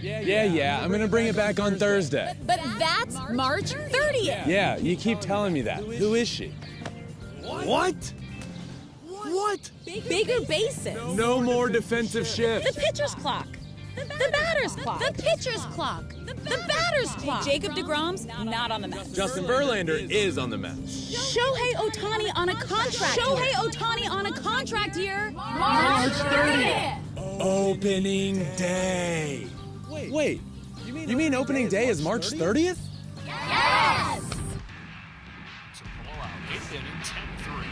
Yeah. I'm going to bring it back on Thursday. But that's March 30th. Yeah, you keep telling me that. Who is she? What? Bigger bases. No more defensive shifts. The pitcher's clock. The batter's clock. The pitcher's clock. The batter's clock. Jacob deGrom's not on the Mets. Justin Verlander is on the Mets. Shohei Ohtani on a contract here. March 30th. Opening day. Wait. You mean opening day is March 30th? Yes! It's a blowout. 8th inning, 10-3.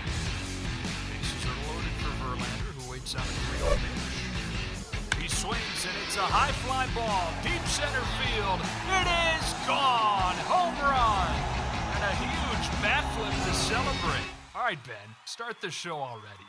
Bases are loaded for Verlander, who waits on a 3-0 pitch. He swings, and it's a high fly ball, deep center field. It is gone! Home run! And a huge bat flip to celebrate. All right, Ben, start the show already.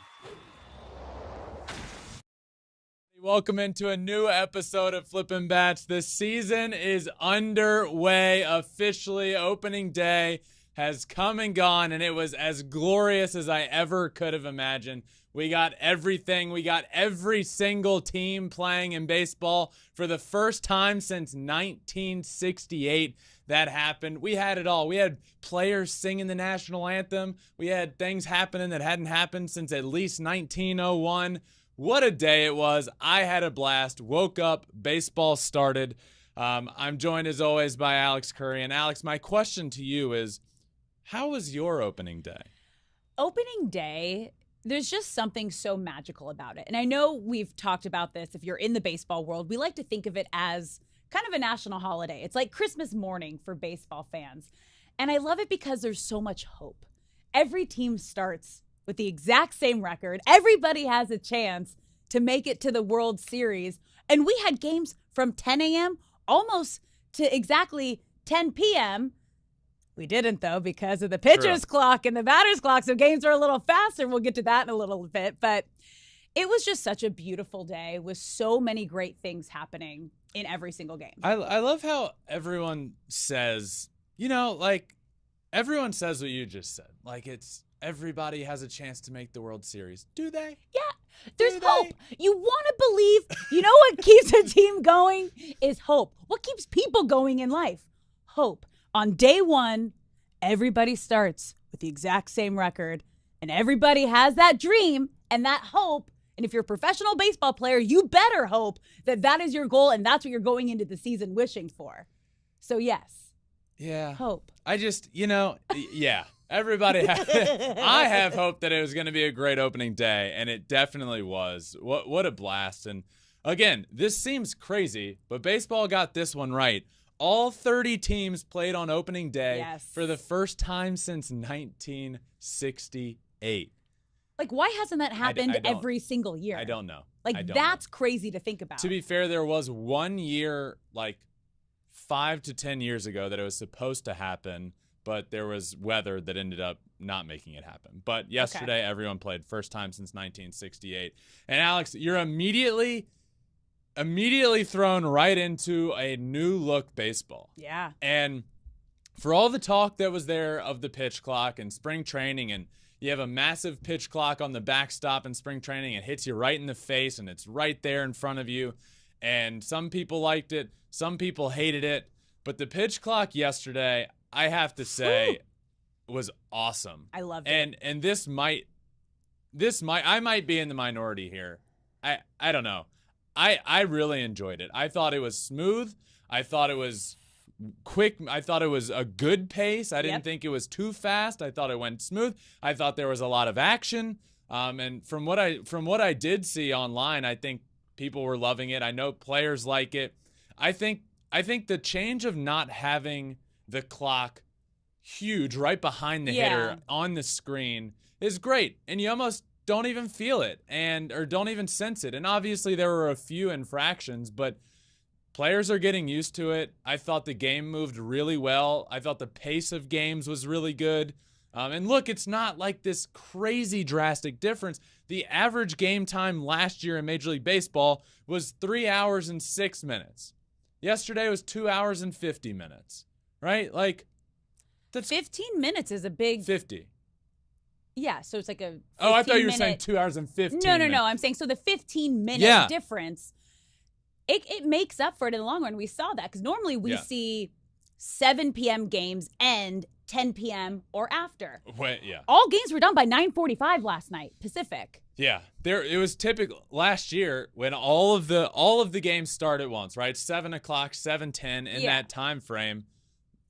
Welcome into a new episode of Flippin Bats. The season is underway officially. Opening day has come and gone, and it was as glorious as I ever could have imagined. We got everything. We got every single team playing in baseball for the first time since 1968. That happened. We had it all. We had players singing the national anthem. We had things happening that hadn't happened since at least 1901. What a day it was. I had a blast. Woke up. Baseball started. I'm joined as always by Alex Curry. And Alex, my question to you is, how was your opening day? Opening day, there's just something so magical about it. And I know we've talked about this. If you're in the baseball world, we like to think of it as kind of a national holiday. It's like Christmas morning for baseball fans. And I love it because there's so much hope. Every team starts with the exact same record. Everybody has a chance to make it to the World Series. And we had games from 10 a.m. almost to exactly 10 p.m. We didn't, though, because of the pitcher's clock and the batter's clock. So games are a little faster. We'll get to that in a little bit. But it was just such a beautiful day with so many great things happening in every single game. I love how everyone says, everyone says what you just said. Like, it's everybody has a chance to make the World Series. Do they? Yeah. There's hope. You want to believe. You know what keeps a team going is hope. What keeps people going in life? Hope. On day one, everybody starts with the exact same record, and everybody has that dream and that hope. And if you're a professional baseball player, you better hope that that is your goal and that's what you're going into the season wishing for. So, yes. Yeah. Hope. I just, yeah. Everybody I have hope that it was going to be a great opening day, and it definitely was. What a blast. And again, this seems crazy, but baseball got this one right. All 30 teams played on opening day for the first time since 1968. Like, why hasn't that happened every single year? I don't know. That's crazy to think about. To be fair, there was one year, 5 to 10 years ago, that it was supposed to happen, but there was weather that ended up not making it happen. But yesterday, everyone played first time since 1968. And Alex, you're immediately thrown right into a new look baseball. Yeah. And for all the talk that was there of the pitch clock and spring training, and you have a massive pitch clock on the backstop in spring training, it hits you right in the face and it's right there in front of you. And some people liked it, some people hated it. But the pitch clock yesterday, I have to say, was awesome. I loved it. And this might I might be in the minority here. I don't know. I really enjoyed it. I thought it was smooth. I thought it was quick. I thought it was a good pace. I didn't think it was too fast. I thought it went smooth. I thought there was a lot of action. And from what I did see online, I think people were loving it. I know players like it. I think the change of not having the clock huge right behind the hitter on the screen is great. And you almost don't even feel it or don't even sense it. And obviously there were a few infractions, but players are getting used to it. I thought the game moved really well. I thought the pace of games was really good. And look, it's not like this crazy drastic difference. The average game time last year in Major League Baseball was 3 hours and 6 minutes. Yesterday was 2 hours and 50 minutes, right? That's 15 minutes is a big 50. Yeah, so it's like a 15 I thought you were saying 2 hours and 15 minutes. No. I'm saying so the 15-minute difference it makes up for it in the long run. We saw that because normally we see 7 p.m. games end 10 p.m. or after. All games were done by 9:45 last night, Pacific. Yeah, it was typical last year when all of the games start at once, right? 7 o'clock, 7:10 in that time frame.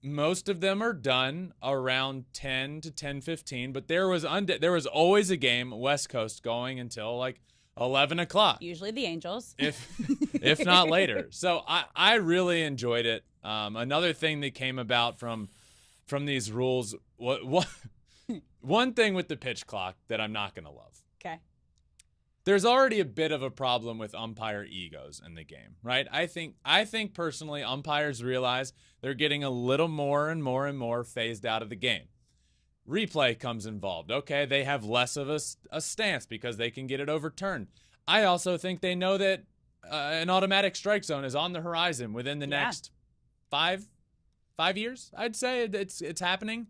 Most of them are done around 10 to 10:15, but there was always a game West Coast going until like 11 o'clock. Usually the Angels, if not later. So I really enjoyed it. Another thing that came about from these rules, one thing with the pitch clock that I'm not gonna love. Okay. There's already a bit of a problem with umpire egos in the game, right? I think personally umpires realize they're getting a little more and more and more phased out of the game. Replay comes involved. Okay, they have less of a stance because they can get it overturned. I also think they know that an automatic strike zone is on the horizon within the next 5 years. I'd say it's happening.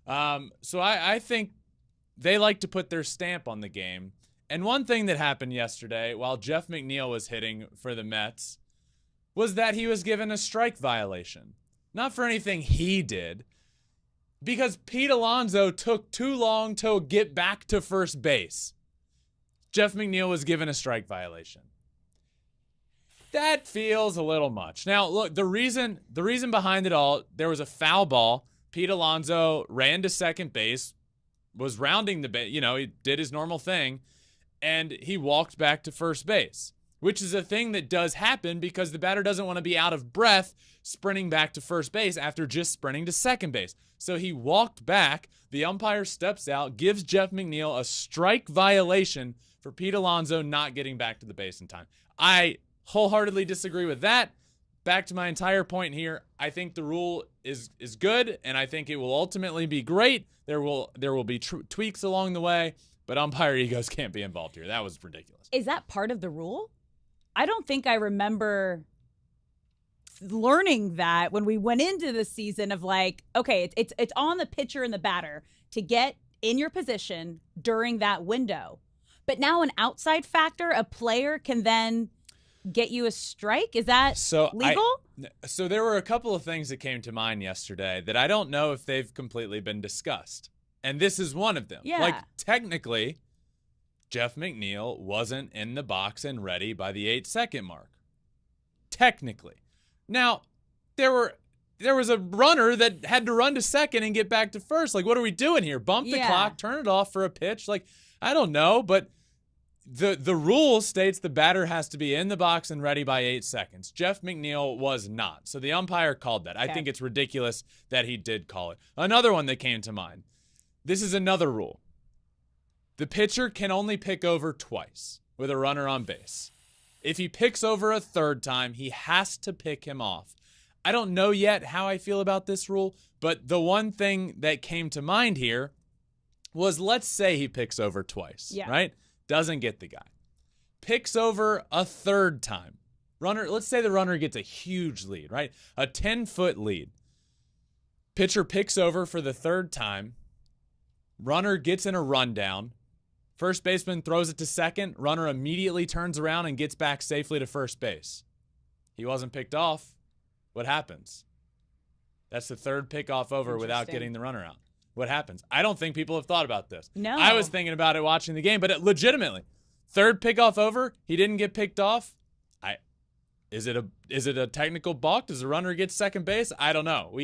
So I think they like to put their stamp on the game. And one thing that happened yesterday while Jeff McNeil was hitting for the Mets was that he was given a strike violation. Not for anything he did, because Pete Alonso took too long to get back to first base. Jeff McNeil was given a strike violation. That feels a little much. Now, look, the reason behind it all, there was a foul ball. Pete Alonso ran to second base, was rounding the base, he did his normal thing, and he walked back to first base, which is a thing that does happen because the batter doesn't want to be out of breath sprinting back to first base after just sprinting to second base. So he walked back. The umpire steps out, gives Jeff McNeil a strike violation for Pete Alonso not getting back to the base in time. I wholeheartely disagree with that. Back to my entire point here, I think the rule is good, and I think it will ultimately be great. There will be tweaks along the way, but umpire egos can't be involved here. That was ridiculous. Is that part of the rule? I don't think I remember learning that when we went into the season of like, okay, it's on the pitcher and the batter to get in your position during that window. But now an outside factor, a player can then get you a strike? Is that legal? So there were a couple of things that came to mind yesterday that I don't know if they've completely been discussed. And this is one of them. Yeah. Like, technically, Jeff McNeil wasn't in the box and ready by the 8-second mark. Technically. Now, there was a runner that had to run to second and get back to first. Like, what are we doing here? Bump the clock, turn it off for a pitch? Like, I don't know, but the rule states the batter has to be in the box and ready by 8 seconds. Jeff McNeil was not. So the umpire called that. I think it's ridiculous that he did call it. Another one that came to mind. This is another rule. The pitcher can only pick over twice with a runner on base. If he picks over a third time, he has to pick him off. I don't know yet how I feel about this rule, but the one thing that came to mind here was, let's say he picks over twice, right? Doesn't get the guy. Picks over a third time. Let's say the runner gets a huge lead, right? A 10-foot lead. Pitcher picks over for the third time. Runner gets in a rundown. First baseman throws it to second. Runner immediately turns around and gets back safely to first base. He wasn't picked off. What happens? That's the third pickoff over without getting the runner out. What happens? I don't think people have thought about this. No. I was thinking about it watching the game, but legitimately, third pickoff over, he didn't get picked off. Is it a technical balk? Does the runner get second base? I don't know.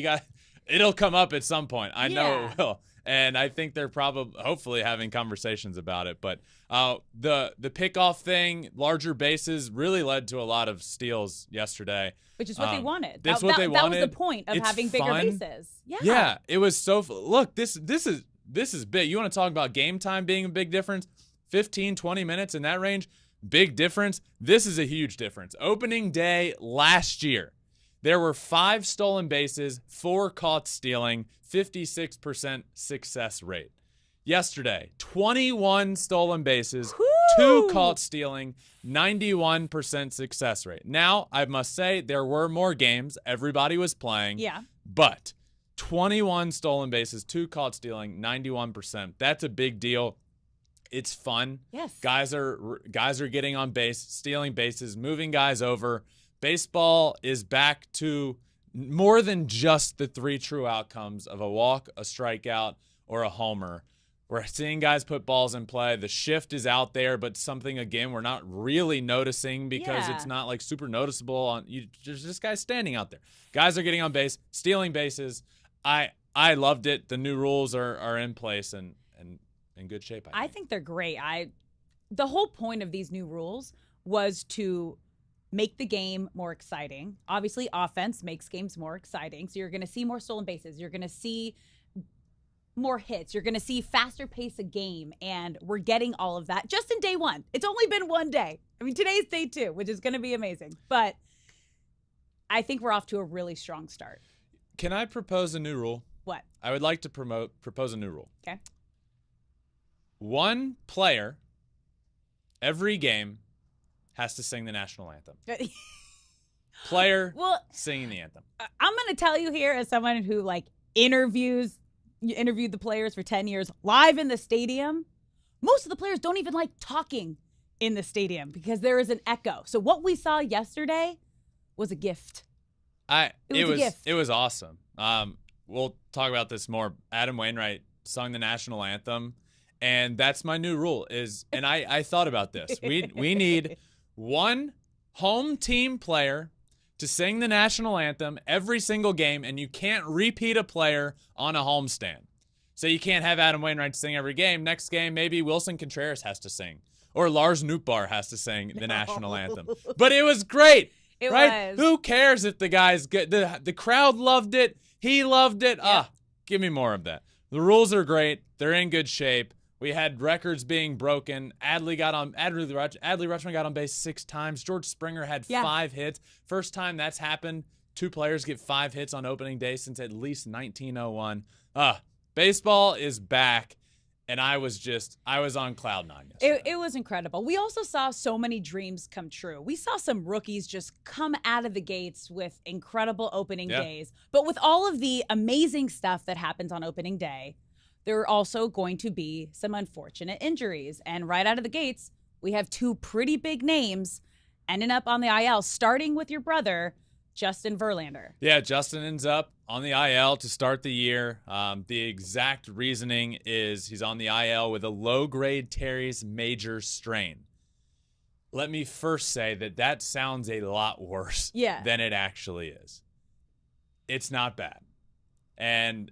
It'll come up at some point. I know it will. And I think they're hopefully having conversations about it. But the pickoff thing, larger bases, really led to a lot of steals yesterday. Which is what they wanted. That's what they wanted. That was the point of having bigger bases. Yeah. Yeah, it was so look, this is big. You want to talk about game time being a big difference? 15, 20 minutes in that range, big difference. This is a huge difference. Opening day last year, there were 5 stolen bases, 4 caught stealing, 56% success rate. Yesterday, 21 stolen bases, 2 caught stealing, 91% success rate. Now, I must say, there were more games. Everybody was playing. Yeah. But 21 stolen bases, 2 caught stealing, 91%. That's a big deal. It's fun. Yes. Guys are getting on base, stealing bases, moving guys over. Baseball is back to more than just the 3 true outcomes of a walk, a strikeout, or a homer. We're seeing guys put balls in play. The shift is out there, but something, again, we're not really noticing because it's not like super noticeable. There's just guys standing out there. Guys are getting on base, stealing bases. I loved it. The new rules are in place and in good shape. I think they're great. The whole point of these new rules was to make the game more exciting. Obviously, offense makes games more exciting. So you're going to see more stolen bases. You're going to see more hits. You're going to see faster pace of game. And we're getting all of that just in day one. It's only been one day. I mean, today's day 2, which is going to be amazing. But I think we're off to a really strong start. Can I propose a new rule? What? I would like to propose a new rule. Okay. 1 player every game has to sing the national anthem. Player singing the anthem. I'm going to tell you here, as someone who interviewed the players for 10 years live in the stadium, most of the players don't even like talking in the stadium because there is an echo. So what we saw yesterday was a gift. It was awesome. We'll talk about this more. Adam Wainwright sung the national anthem, and that's my new rule. And I thought about this. We need 1 home team player to sing the national anthem every single game, and you can't repeat a player on a homestand. So you can't have Adam Wainwright sing every game. Next game, maybe Wilson Contreras has to sing, or Lars Nootbaar has to sing the national anthem. But it was great. It right? was. Who cares if the guys get the crowd loved it? He loved it. Yeah. Give me more of that. The rules are great. They're in good shape. We had records being broken. Adley Rutschman got on base 6 times. George Springer had 5 hits. First time that's happened. 2 players get 5 hits on opening day since at least 1901. Baseball is back. And I was on cloud 9 yesterday. It was incredible. We also saw so many dreams come true. We saw some rookies just come out of the gates with incredible opening days. But with all of the amazing stuff that happens on opening day, there are also going to be some unfortunate injuries. And right out of the gates, we have 2 pretty big names ending up on the IL, starting with your brother, Justin Verlander. Yeah, Justin ends up on the IL to start the year. The exact reasoning is he's on the IL with a low-grade teres major strain. Let me first say that sounds a lot worse than it actually is. It's not bad. And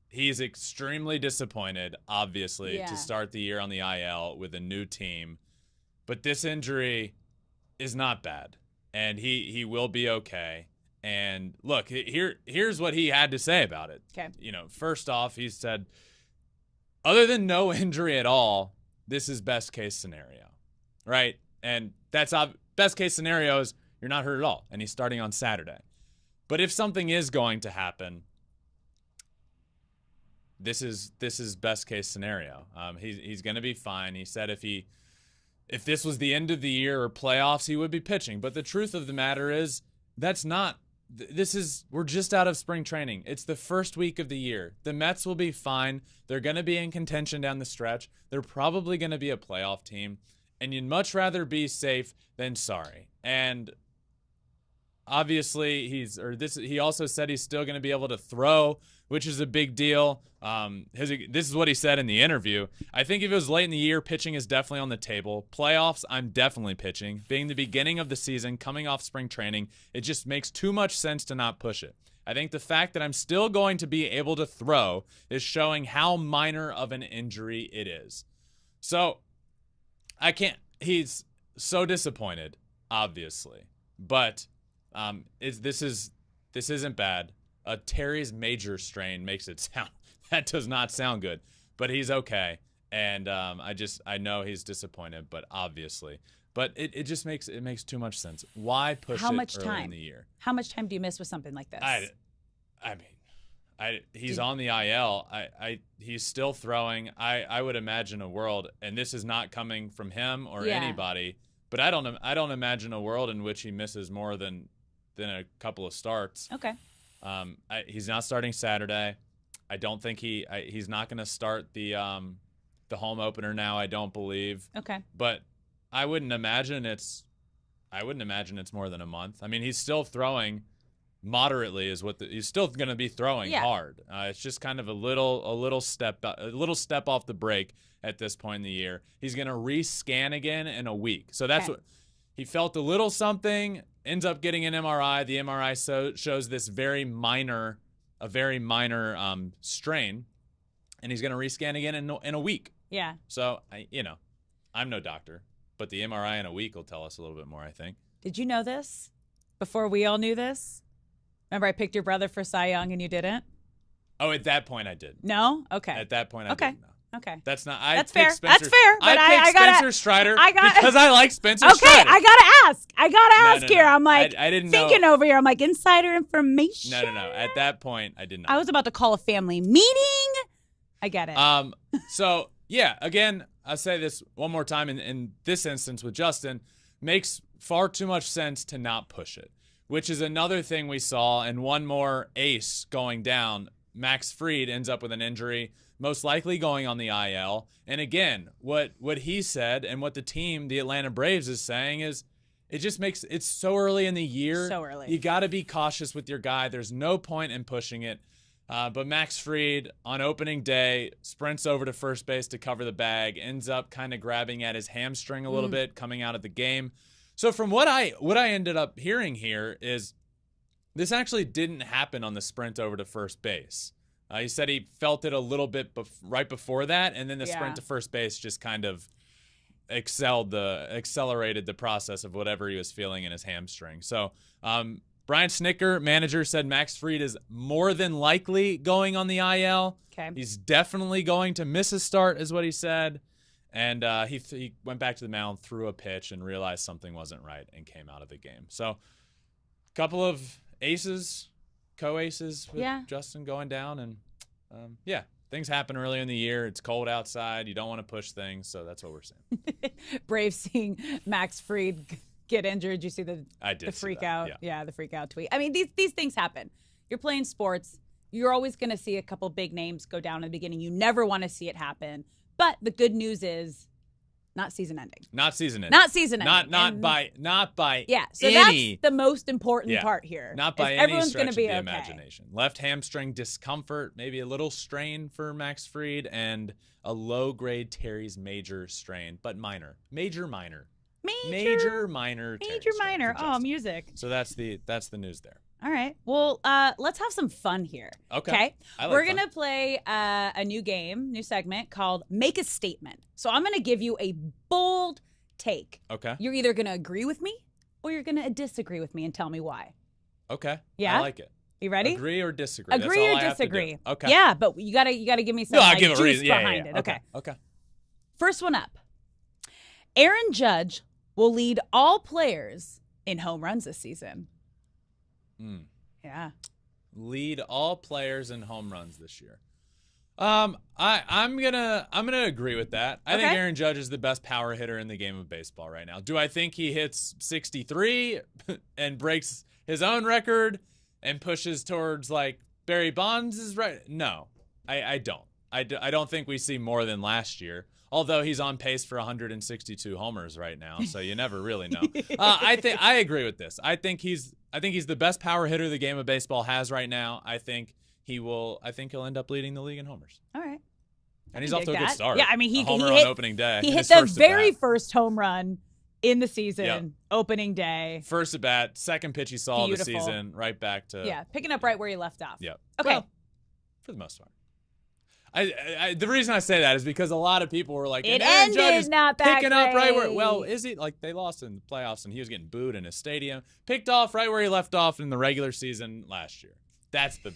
he's extremely disappointed, obviously, to start the year on the IL with a new team. But this injury is not bad. And he will be okay. And look, here's what he had to say about it. Okay. First off, he said, other than no injury at all, this is best case scenario, right? And that's best case scenario is you're not hurt at all, and he's starting on Saturday. But if something is going to happen, this is best case scenario. He's going to be fine. He said if this was the end of the year or playoffs, he would be pitching. But the truth of the matter is we're just out of spring training. It's the first week of the year. The Mets will be fine. They're going to be in contention down the stretch. They're probably going to be a playoff team. And you'd much rather be safe than sorry. And obviously he also said he's still going to be able to throw, which is a big deal. This is what he said in the interview. I think if it was late in the year, pitching is definitely on the table. Playoffs, I'm definitely pitching. Being the beginning of the season, coming off spring training, it just makes too much sense to not push it. I think the fact that I'm still going to be able to throw is showing how minor of an injury it is. So he's so disappointed, obviously. But this isn't bad. A teres major strain makes it sound that does not sound good, but he's okay. And I know he's disappointed, but obviously, but it just makes too much sense. Why push How it much early time? in the year? How much time do you miss with something like this? He's on the IL. He's still throwing. I would imagine a world, and this is not coming from him or anybody, but I don't imagine a world in which he misses more than a couple of starts. Okay. He's not starting Saturday. I don't think he's not going to start the home opener now, I don't believe. Okay. But I wouldn't imagine I wouldn't imagine it's more than a month. I mean, he's still throwing moderately he's still going to be throwing hard. It's just kind of a little step off the brake at this point in the year. He's going to rescan again in a week. So that's what he felt, a little something, ends up getting an MRI. The MRI shows this very minor strain, and he's going to rescan again in a week. Yeah. So, I'm no doctor, but the MRI in a week will tell us a little bit more, I think. Did you know this before we all knew this? Remember I picked your brother for Cy Young and you didn't? Oh, at that point I did. No? Okay. At that point I didn't know. Okay. That's fair. That's fair. But I picked Spencer Strider because I like Spencer Strider. Okay, I gotta ask here. I'm like, I didn't thinking know. over here. I'm like, insider information. No. At that point, I didn't know. I was about to call a family meeting. I get it. So yeah, again, I'll say this one more time. In this instance with Justin, makes far too much sense to not push it, which is another thing we saw. And one more ace going down. Max Fried ends up with an injury, most likely going on the IL. And again, what he said and what the team, the Atlanta Braves, is saying is it just makes it's so early in the year. So early. You got to be cautious with your guy. There's no point in pushing it. But Max Fried on opening day sprints over to first base to cover the bag, ends up kind of grabbing at his hamstring a little bit coming out of the game. So from what I ended up hearing here is this actually didn't happen on the sprint over to first base. He said he felt it a little bit right before that, and then the sprint to first base just kind of accelerated the process of whatever he was feeling in his hamstring. So Brian Snicker, manager, said Max Fried is more than likely going on the IL. Okay. He's definitely going to miss a start, is what he said. And he went back to the mound, threw a pitch, and realized something wasn't right and came out of the game. So a couple of aces, co-aces with Justin going down. And, things happen early in the year. It's cold outside. You don't want to push things. So that's what we're saying. Braves seeing Max Fried get injured. You see the freak out? Yeah, the freak out tweet. I mean, these things happen. You're playing sports. You're always going to see a couple big names go down in the beginning. You never want to see it happen. But the good news is not season ending. Not season ending. Not by yeah, so any, that's the most important part here. Not by any stretch gonna be of the imagination. Left hamstring discomfort, maybe a little strain for Max Fried, and a low-grade Terry's major strain, but minor. Major minor. Oh, music. So that's the news there. All right. Well, let's have some fun here. Okay. We're going to play a new segment called Make a Statement. So I'm going to give you a bold take. Okay. You're either going to agree with me or you're going to disagree with me and tell me why. Okay. Yeah? I like it. You ready? Agree or disagree. Agree That's all or I have to disagree. do. Okay. Yeah, but you gotta give me some I'll give a juice reason. behind it. Okay. First one up. Aaron Judge will lead all players in home runs this season. Yeah. Lead all players in home runs this year. I'm gonna agree with that. I think Aaron Judge is the best power hitter in the game of baseball right now. Do I think he hits 63 and breaks his own record and pushes towards like Barry Bonds' right? No, I don't. I don't think we see more than last year. Although he's on pace for 162 homers right now, so you never really know. I agree with this. I think he's the best power hitter the game of baseball has right now. I think he'll end up leading the league in homers. All right. And he's off to a good start. Yeah, I mean, he hit on opening day. He hit the very first home run in the season, opening day. First at bat, second pitch he saw of the season, right back to picking up right where he left off. Yep. Okay. Well, for the most part. The reason I say that is because a lot of people were like, it Aaron Judge ended is not that picking up right where. great. Well, is he? Like they lost in the playoffs and he was getting booed in his stadium. Picked off right where he left off in the regular season last year. That's the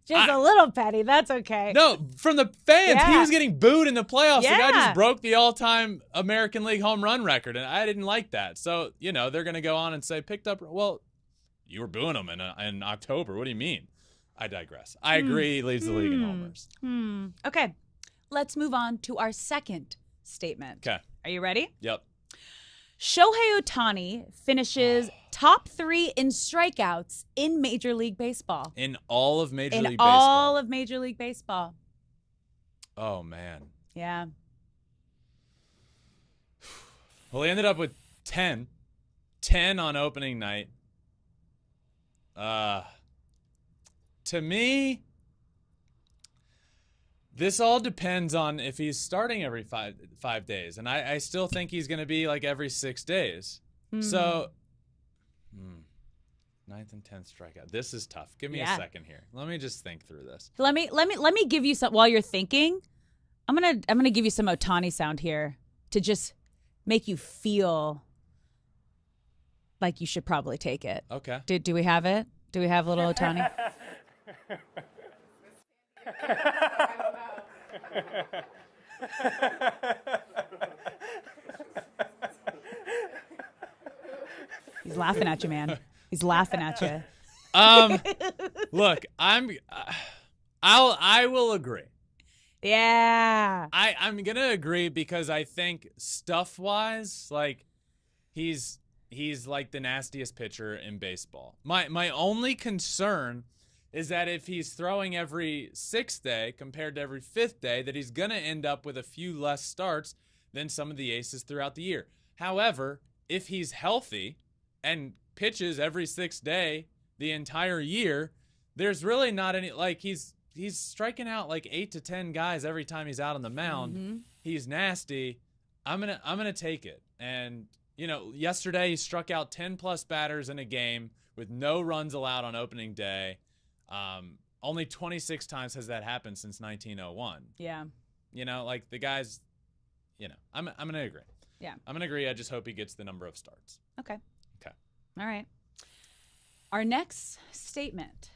Just a little petty. That's okay. No, from the fans, Yeah. he was getting booed in the playoffs. The guy Yeah. just broke the all-time American League home run record, and I didn't like that. So they're gonna go on and say picked up. Well, you were booing him in October. What do you mean? I digress. I agree. He leads the league in homers. Okay. Let's move on to our second statement. Okay. Are you ready? Yep. Shohei Ohtani finishes top 3 in strikeouts in Major League Baseball. In all of Major League In Baseball. all of Major League Baseball. Oh man. Yeah. Well, he ended up with 10 on opening night. To me, this all depends on if he's starting every five days, and I still think he's going to be like every 6 days. So, 9th and 10th strikeout. This is tough. Give me a second here. Let me just think through this. Let me give you some while you're thinking. I'm gonna give you some Ohtani sound here to just make you feel like you should probably take it. Okay. Do we have it? Do we have a little Ohtani? He's laughing at you, man. He's laughing at you. Look, I will agree. Yeah. I'm gonna agree because I think stuff-wise, like he's like the nastiest pitcher in baseball. My only concern is that if he's throwing every 6th day compared to every 5th day, that he's gonna end up with a few less starts than some of the aces throughout the year. However, if he's healthy and pitches every 6th day the entire year, there's really not any, like he's striking out like 8 to 10 guys every time he's out on the mound. Mm-hmm. He's nasty. I'm gonna take it. And you know, yesterday he struck out 10 plus batters in a game with no runs allowed on opening day. Only 26 times has that happened since 1901. Yeah. You know, like the guys, you know, I'm gonna agree. Yeah. I'm gonna agree. I just hope he gets the number of starts. Okay. Okay. All right. Our next statement.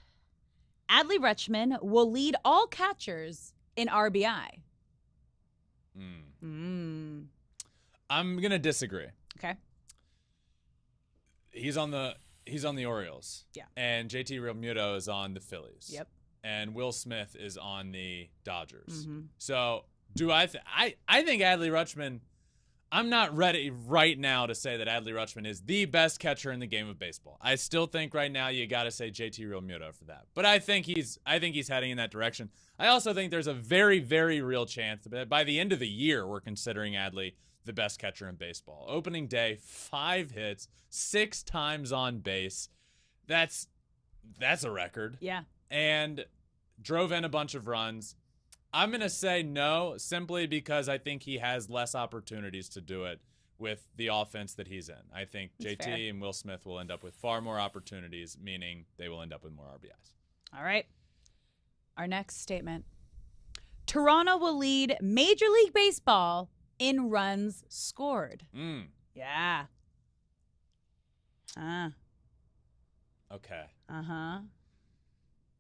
Adley Rutschman will lead all catchers in RBI. I'm gonna disagree. Okay. He's on the Orioles. Yeah. And JT Realmuto is on the Phillies. Yep. And Will Smith is on the Dodgers. Mm-hmm. So do I think Adley Rutschman, I'm not ready right now to say that Adley Rutschman is the best catcher in the game of baseball. I still think right now you got to say JT Realmuto for that. But I think he's heading in that direction. I also think there's a very, very real chance that by the end of the year we're considering Adley the best catcher in baseball. Opening day, 5 hits, 6 times on base. That's a record. Yeah. And drove in a bunch of runs. I'm going to say no, simply because I think he has less opportunities to do it with the offense that he's in. I think That's JT fair. and Will Smith will end up with far more opportunities, meaning they will end up with more RBIs. All right. Our next statement. Toronto will lead Major League Baseball in runs scored. Yeah. Okay. Uh-huh.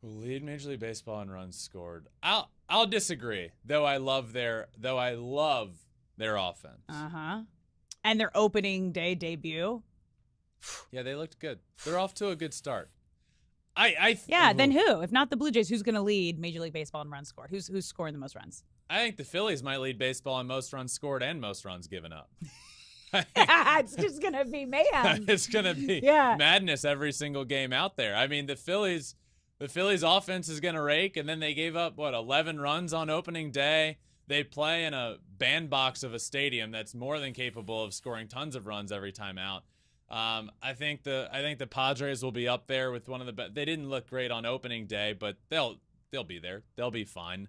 Will lead Major League Baseball in runs scored. I'll disagree, though I love their offense. Uh-huh. And their opening day debut. Yeah, they looked good. They're off to a good start. Then who? If not the Blue Jays, who's going to lead Major League Baseball in runs scored? Who's scoring the most runs? I think the Phillies might lead baseball in most runs scored and most runs given up. It's just going to be mayhem. It's going to be madness every single game out there. I mean, the Phillies offense is going to rake, and then they gave up, 11 runs on opening day. They play in a bandbox of a stadium that's more than capable of scoring tons of runs every time out. I think the Padres will be up there with one of the best. They didn't look great on opening day, but they'll be there. They'll be fine.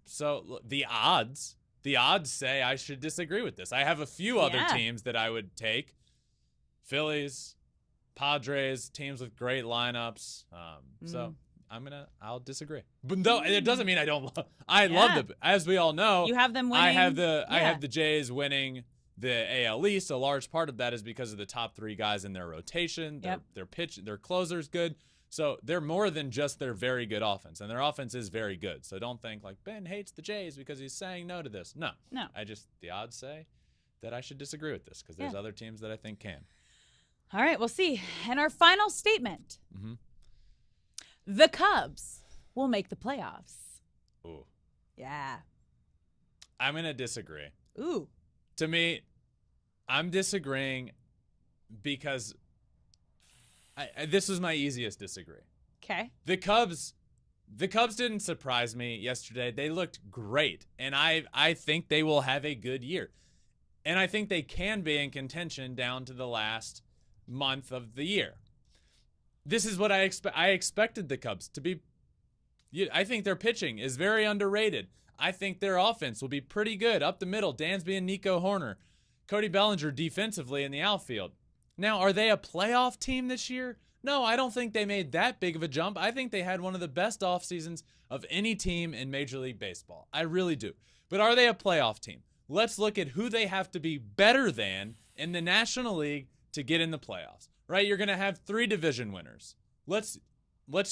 So the odds say I should disagree with this. I have a few other teams that I would take. Phillies, Padres, teams with great lineups. So I'll disagree. But no, it doesn't mean I don't love. I love them. As we all know, you have them winning. I have the Jays winning the AL East. A large part of that is because of the top 3 guys in their rotation. Their closer's good. So they're more than just their very good offense, and their offense is very good. So don't think like Ben hates the Jays because he's saying no to this. No. The odds say that I should disagree with this because there's other teams that I think can. All right, we'll see. And our final statement. Mm-hmm. The Cubs will make the playoffs. Ooh. Yeah. I'm going to disagree. Ooh. To me, I'm disagreeing because this was my easiest disagree. Okay. The Cubs didn't surprise me yesterday. They looked great, and I think they will have a good year. And I think they can be in contention down to the last month of the year. This is what I expect. I expected the Cubs to be. I think their pitching is very underrated. I think their offense will be pretty good up the middle. Dansby and Nico Horner, Cody Bellinger defensively in the outfield. Now, are they a playoff team this year? No, I don't think they made that big of a jump. I think they had one of the best off seasons of any team in Major League Baseball. I really do. But are they a playoff team? Let's look at who they have to be better than in the National League to get in the playoffs. Right? You're going to have 3 division winners. Let's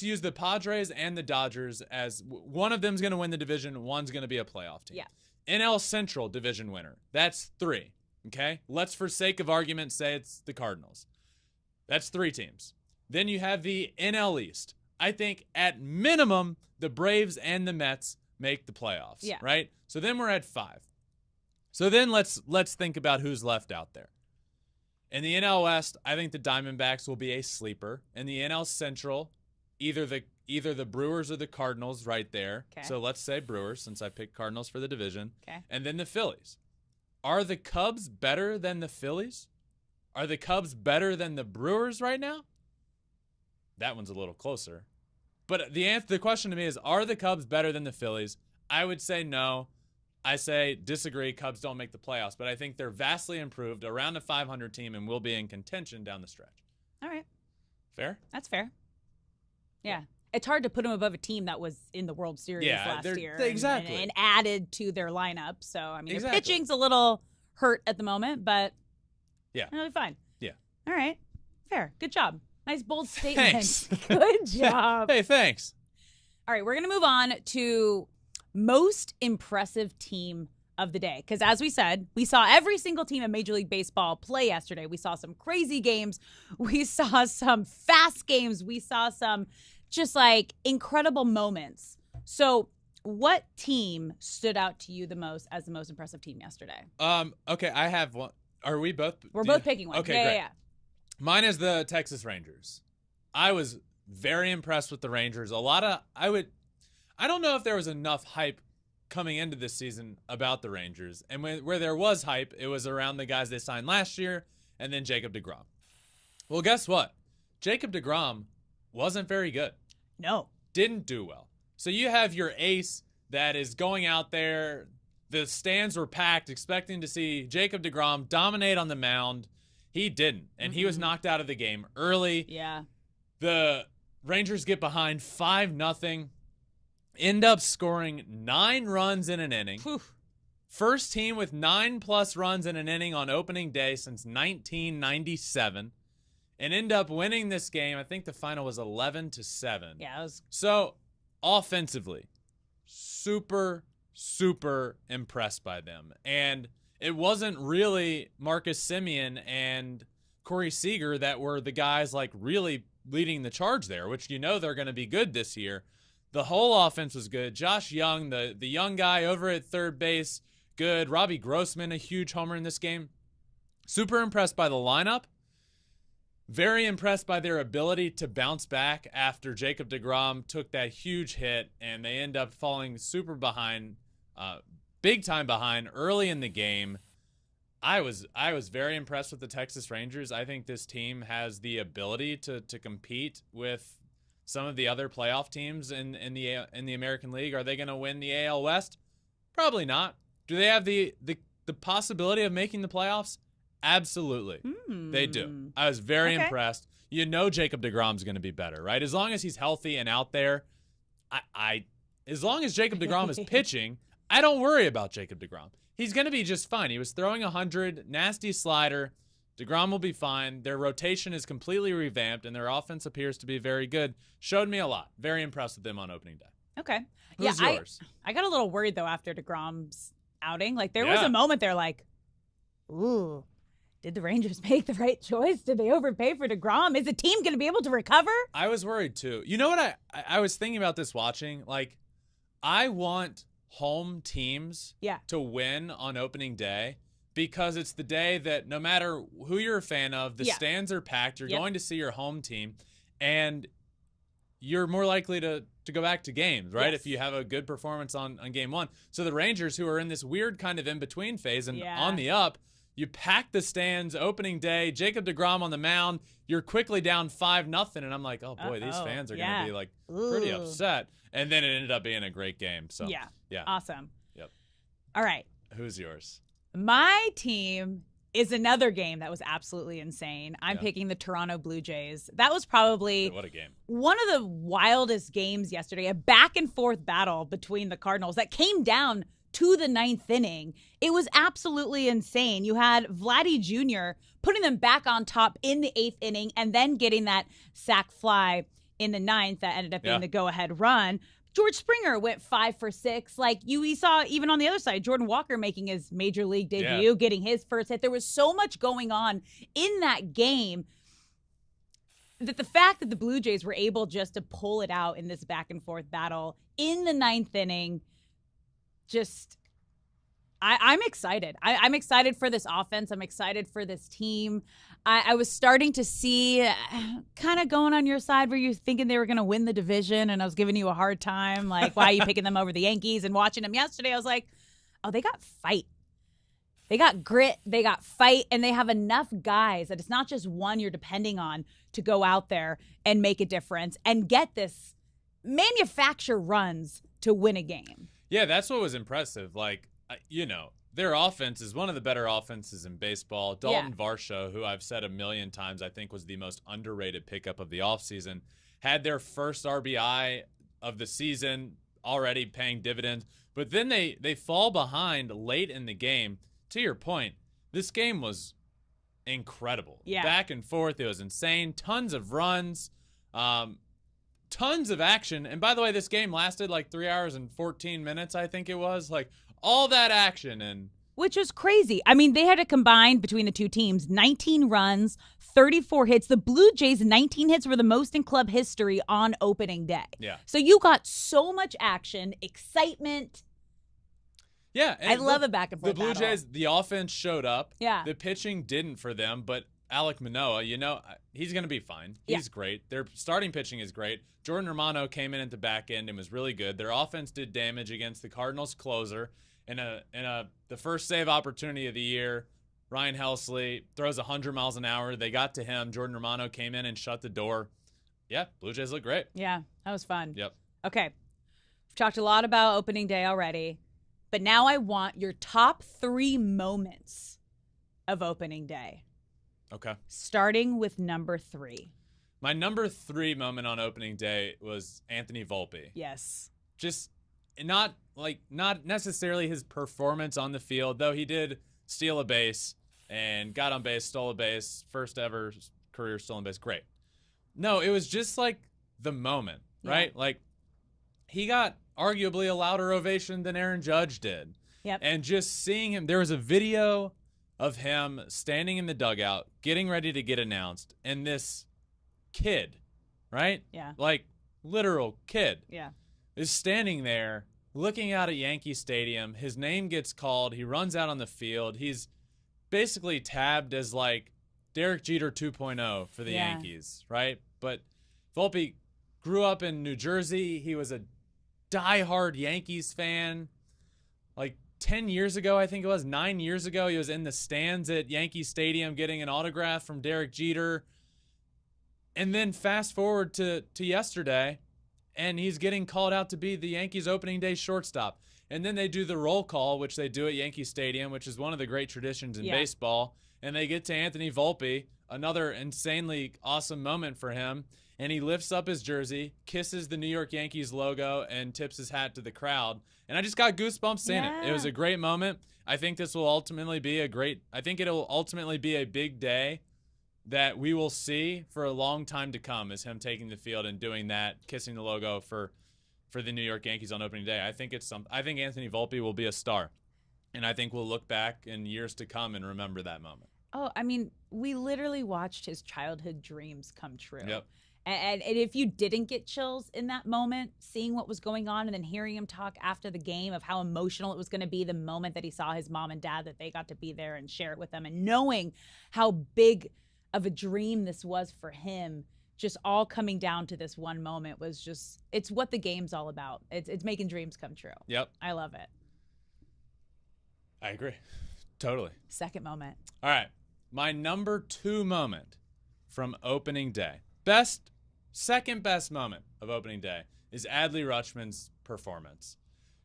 use the Padres and the Dodgers as one of them's going to win the division, one's going to be a playoff team. Yeah. NL Central division winner. That's 3. Okay? Let's, for sake of argument, say it's the Cardinals. That's 3 teams. Then you have the NL East. I think at minimum, the Braves and the Mets make the playoffs. Yeah. Right? So then we're at 5. So then let's think about who's left out there. In the NL West, I think the Diamondbacks will be a sleeper. In the NL Central, either the Brewers or the Cardinals right there. Okay. So let's say Brewers, since I picked Cardinals for the division. Okay. And then the Phillies. Are the Cubs better than the Phillies? Are the Cubs better than the Brewers right now? That one's a little closer. But the question to me is, are the Cubs better than the Phillies? I would say no. I say disagree. Cubs don't make the playoffs, but I think they're vastly improved, around a 500 team, and will be in contention down the stretch. All right. Fair? That's fair. Yeah. It's hard to put them above a team that was in the World Series last year. Exactly. And added to their lineup. So, I mean, Exactly. their pitching's a little hurt at the moment, but Yeah. they'll be fine. Yeah. All right. Fair. Good job. Nice, bold statement. Thanks. Good job. Hey, thanks. All right, we're going to move on to most impressive team of the day. Because as we said, we saw every single team in Major League Baseball play yesterday. We saw some crazy games. We saw some fast games. We saw some just like incredible moments. So what team stood out to you the most as the most impressive team yesterday? Okay, I have one. Are we both? We're both picking one. Okay, yeah, great. yeah. Mine is the Texas Rangers. I was very impressed with the Rangers. I don't know if there was enough hype coming into this season about the Rangers. And where there was hype, it was around the guys they signed last year and then Jacob deGrom. Well, guess what? Jacob deGrom wasn't very good. No. Didn't do well. So you have your ace that is going out there. The stands were packed, expecting to see Jacob deGrom dominate on the mound. He didn't, and he was knocked out of the game early. Yeah. The Rangers get behind 5-0, end up scoring 9 runs in an inning. Whew. First team with 9+ runs in an inning on opening day since 1997, and end up winning this game. I think the final was 11-7. Yeah, it was. So, offensively, super impressed by them. And it wasn't really Marcus Semien and Corey Seager that were the guys like really leading the charge there, which you know they're going to be good this year. The whole offense was good. Josh Young, the young guy over at third base, good. Robbie Grossman, a huge homer in this game. Super impressed by the lineup. Very impressed by their ability to bounce back after Jacob deGrom took that huge hit, and they end up falling super behind, big time behind early in the game. I was very impressed with the Texas Rangers. I think this team has the ability to compete with some of the other playoff teams in the American League. Are they going to win the AL West? Probably not. Do they have the possibility of making the playoffs? Absolutely. They do. I was very impressed. You know Jacob deGrom's going to be better, right? As long as he's healthy and out there, as long as Jacob deGrom is pitching, I don't worry about Jacob deGrom. He's going to be just fine. He was throwing 100, nasty slider. deGrom will be fine. Their rotation is completely revamped, and their offense appears to be very good. Showed me a lot. Very impressed with them on opening day. Okay. Who's yours? I got a little worried, though, after deGrom's outing. Like, there was a moment there like, ooh, did the Rangers make the right choice? Did they overpay for deGrom? Is the team going to be able to recover? I was worried, too. You know what I was thinking about this watching? Like, I want home teams to win on opening day because it's the day that no matter who you're a fan of, the stands are packed. You're going to see your home team, and you're more likely to go back to games, right? If you have a good performance on game one. So the Rangers, who are in this weird kind of in-between phase and on the up, You pack the stands opening day, Jacob deGrom on the mound. You're quickly down 5-0, and I'm like, oh boy, these fans are going to be like pretty upset. And then it ended up being a great game. So yeah, awesome. Yep. All right, who's yours? My team is another game that was absolutely insane. I'm picking the Toronto Blue Jays. That was probably what a game. One of the wildest games yesterday, a back and forth battle between the Cardinals that came down to the 9th inning. It was absolutely insane. You had Vladdy Jr. putting them back on top in the 8th inning and then getting that sac fly in the 9th that ended up being the go-ahead run. George Springer went 5 for 6. Like we saw even on the other side, Jordan Walker making his major league debut, getting his first hit. There was so much going on in that game that the fact that the Blue Jays were able just to pull it out in this back and forth battle in the 9th inning, I'm excited. I'm excited for this offense. I'm excited for this team. I was starting to see kind of going on your side where you're thinking they were going to win the division, and I was giving you a hard time, like, why are you picking them over the Yankees? And watching them yesterday, I was like, oh, they got fight. They got grit. They got fight, and they have enough guys that it's not just one you're depending on to go out there and make a difference and get this manufacture runs to win a game. Yeah, that's what was impressive. Like, their offense is one of the better offenses in baseball. Dalton Varsho, who I've said a million times, I think was the most underrated pickup of the offseason, had their first RBI of the season, already paying dividends. But then they fall behind late in the game. To your point, this game was incredible. Yeah. Back and forth. It was insane. Tons of runs. Tons of action. And by the way, this game lasted like 3 hours and 14 minutes, I think it was. Like, all that action. Which is crazy. I mean, they had to combine between the two teams 19 runs, 34 hits. The Blue Jays' 19 hits were the most in club history on opening day. Yeah. So you got so much action, excitement. Yeah. I love a back and forth The Blue battle. Jays, the offense showed up. Yeah. The pitching didn't for them, but Alek Manoah, he's going to be fine. He's great. Their starting pitching is great. Jordan Romano came in at the back end and was really good. Their offense did damage against the Cardinals closer. In the first save opportunity of the year, Ryan Helsley throws 100 miles an hour. They got to him. Jordan Romano came in and shut the door. Yeah, Blue Jays look great. Yeah, that was fun. Yep. Okay. We've talked a lot about opening day already, but now I want your top 3 moments of opening day. Okay. Starting with number 3. My number 3 moment on opening day was Anthony Volpe. Yes. Just not necessarily his performance on the field, though he did steal a base and got on base, stole a base, first ever career stolen base. Great. No, it was just like the moment, right? Like, he got arguably a louder ovation than Aaron Judge did. Yep. And just seeing him, there was a video of him standing in the dugout, getting ready to get announced, and this kid, right? Yeah. Like, literal kid. Yeah. Is standing there looking out at Yankee Stadium. His name gets called. He runs out on the field. He's basically tabbed as like Derek Jeter 2.0 for the Yankees, right? But Volpe grew up in New Jersey. He was a diehard Yankees fan. Like 10 years ago, I think it was 9 years ago, he was in the stands at Yankee Stadium getting an autograph from Derek Jeter. And then fast forward to yesterday, and he's getting called out to be the Yankees opening day shortstop. And then they do the roll call, which they do at Yankee Stadium, which is one of the great traditions in baseball. And they get to Anthony Volpe, another insanely awesome moment for him. And he lifts up his jersey, kisses the New York Yankees logo, and tips his hat to the crowd. And I just got goosebumps seeing it. It was a great moment. I think this will ultimately be it'll ultimately be a big day that we will see for a long time to come, is him taking the field and doing that, kissing the logo for the New York Yankees on opening day. I think Anthony Volpe will be a star, and I think we'll look back in years to come and remember that moment. Oh, I mean, we literally watched his childhood dreams come true. Yep. And if you didn't get chills in that moment, seeing what was going on and then hearing him talk after the game of how emotional it was going to be the moment that he saw his mom and dad, that they got to be there and share it with them, and knowing how big of a dream this was for him, just all coming down to this one moment was just, it's what the game's all about. It's making dreams come true. Yep. I love it. I agree. Totally. Second moment. All right. My number 2 moment from opening day. Second best moment of opening day is Adley Rutschman's performance.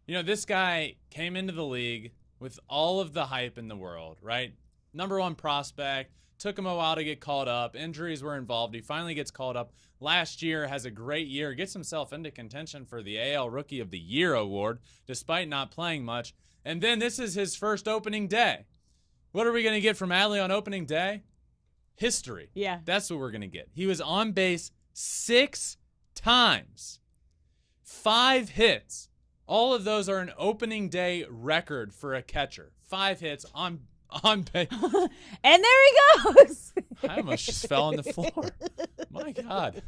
You know, this guy came into the league with all of the hype in the world, right? Number 1 prospect. Took him a while to get called up. Injuries were involved. He finally gets called up. Last year, has a great year. Gets himself into contention for the AL Rookie of the Year award, despite not playing much. And then this is his first opening day. What are we going to get from Adley on opening day? History. Yeah. That's what we're going to get. He was on base 6 times. 5 hits. All of those are an opening day record for a catcher. 5 hits on base. And there he goes. I almost just fell on the floor. My God.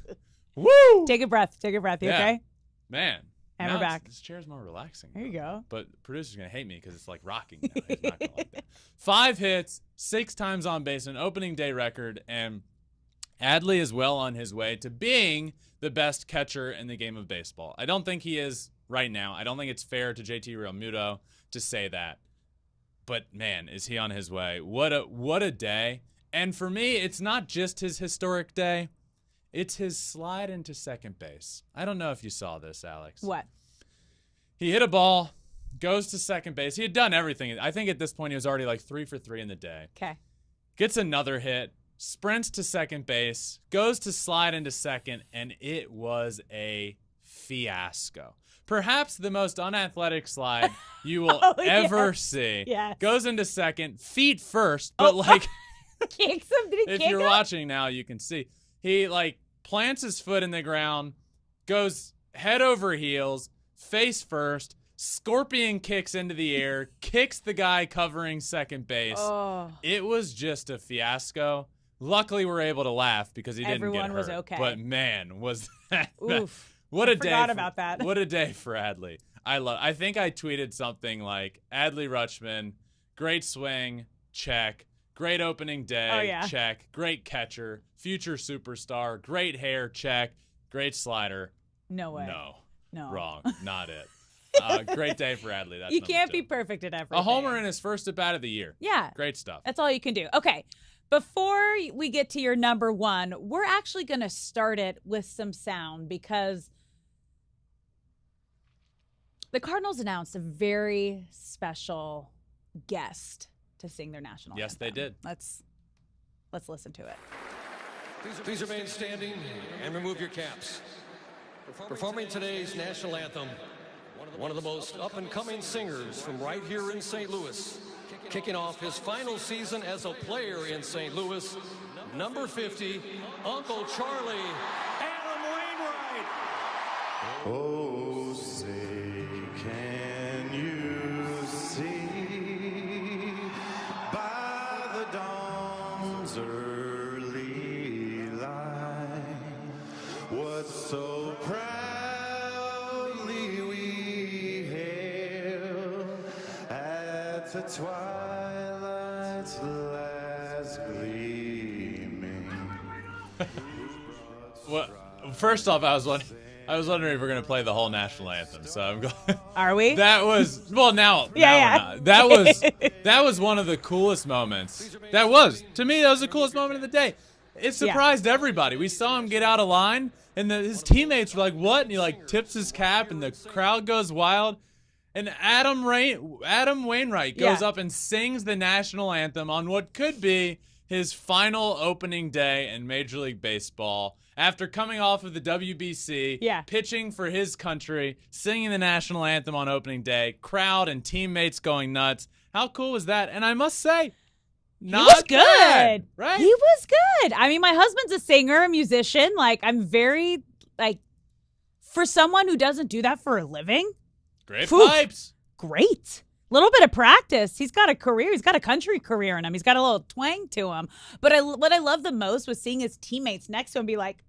Woo! Take a breath. Take a breath. You okay? Man. And we're back. This chair's more relaxing. There you go. But the producer's going to hate me because it's like rocking now. He's not going to like that. 5 hits, 6 times on base, an opening day record, and Adley is well on his way to being the best catcher in the game of baseball. I don't think he is right now. I don't think it's fair to JT Realmuto to say that. But, man, is he on his way. What a day. And for me, it's not just his historic day. It's his slide into second base. I don't know if you saw this, Alex. What? He hit a ball, goes to second base. He had done everything. I think at this point he was already like 3 for 3 in the day. Okay. Gets another hit, sprints to second base, goes to slide into second, and it was a fiasco. Perhaps the most unathletic slide you will ever see. Yes. Goes into second, feet first, but Kicks him? Did he if kick you're him? watching now, you can see. He plants his foot in the ground, goes head over heels, face first, scorpion kicks into the air, kicks the guy covering second base. Oh. It was just a fiasco. Luckily, we're able to laugh because he didn't get hurt. Everyone was okay. But man, was that Oof. what a day! Forgot about that. What a day for Adley. I think I tweeted something like Adley Rutschman, great swing, check. Great opening day, Oh, yeah. check. Great catcher, future superstar, great hair, check. Great slider. No way. No. Wrong. Not it. Great day for Adley. That's You number can't 2. be perfect at everything. A homer in his first at-bat of the year. Yeah. Great stuff. That's all you can do. Okay. Before we get to your number 1, we're actually going to start it with some sound because the Cardinals announced a very special guest to sing their national Yes, anthem. they did. Let's listen to it. Please remain standing and remove your caps. Performing today's national anthem, one of the most up-and-coming singers from right here in St. Louis, kicking off his final season as a player in St. Louis, number 50, Uncle Charlie, Adam Wainwright. Oh, say, can you see by the dawn's early light what so proudly we hailed at the twilight's last gleaming? Well, first off, I was wondering if we're gonna play the whole national anthem. So I'm going. Are we? That was now. Yeah. We're not. That was one of the coolest moments. To me that was the coolest moment of the day. It surprised everybody. We saw him get out of line, and his teammates were like, "What?" And he tips his cap, and the crowd goes wild. And Adam Wainwright goes up and sings the national anthem on what could be his final opening day in Major League Baseball. After coming off of the WBC, pitching for his country, singing the national anthem on opening day, crowd and teammates going nuts. How cool was that? And I must say, He was good. bad, right? He was good. I mean, my husband's a singer, a musician. I'm very, for someone who doesn't do that for a living. Great pipes. Great. Little bit of practice. He's got a career. He's got a country career in him. He's got a little twang to him. But what I love the most was seeing his teammates next to him be like,